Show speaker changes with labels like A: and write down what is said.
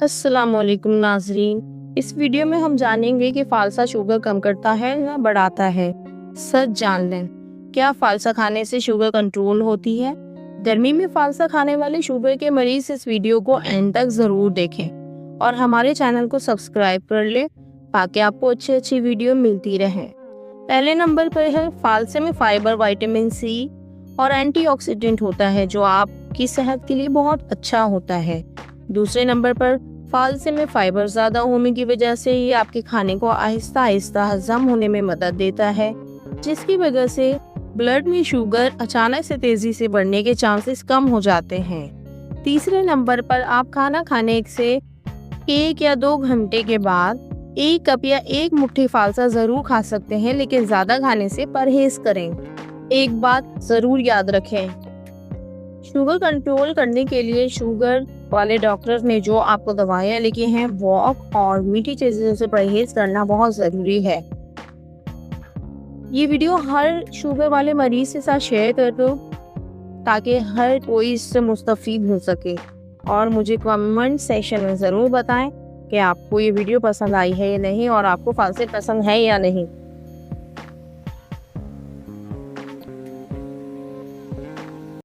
A: अस्सलाम वालेकुम नाजरीन। इस वीडियो में हम जानेंगे कि फालसा शुगर कम करता है या बढ़ाता है। सच जान लें, क्या फालसा खाने से शुगर कंट्रोल होती है? गर्मी में फालसा खाने वाले शुगर के मरीज इस वीडियो को एंड तक जरूर देखें और हमारे चैनल को सब्सक्राइब कर लें ताकि आपको अच्छी अच्छी वीडियो मिलती रहे। पहले नंबर पर है, फालसे में फाइबर, विटामिन सी और एंटीऑक्सीडेंट होता है जो आपकी सेहत के लिए बहुत अच्छा होता है। दूसरे नंबर पर, फालसे में फाइबर ज़्यादा होने की वजह से ये आपके खाने को आहिस्ता आहिस्ता हजम होने में मदद देता है, जिसकी वजह से ब्लड में शुगर अचानक से तेज़ी से बढ़ने के चांसेस कम हो जाते हैं। तीसरे नंबर पर, आप खाना खाने से 1 या 2 घंटे के बाद 1 कप या 1 मुट्ठी फालसा ज़रूर खा सकते हैं, लेकिन ज़्यादा खाने से परहेज करें। एक बात ज़रूर याद रखें, शुगर कंट्रोल करने के लिए शुगर वाले डॉक्टर ने जो आपको दवाइयाँ लिखी हैं, वॉक और मीठी चीज़ों से परहेज करना बहुत ज़रूरी है। ये वीडियो हर शुगर वाले मरीज के साथ शेयर कर दो ताकि हर कोई इससे मुस्तफ़ीद हो सके, और मुझे कमेंट सेक्शन में ज़रूर बताएं कि आपको ये वीडियो पसंद आई है या नहीं और आपको फालसे पसंद है या नहीं।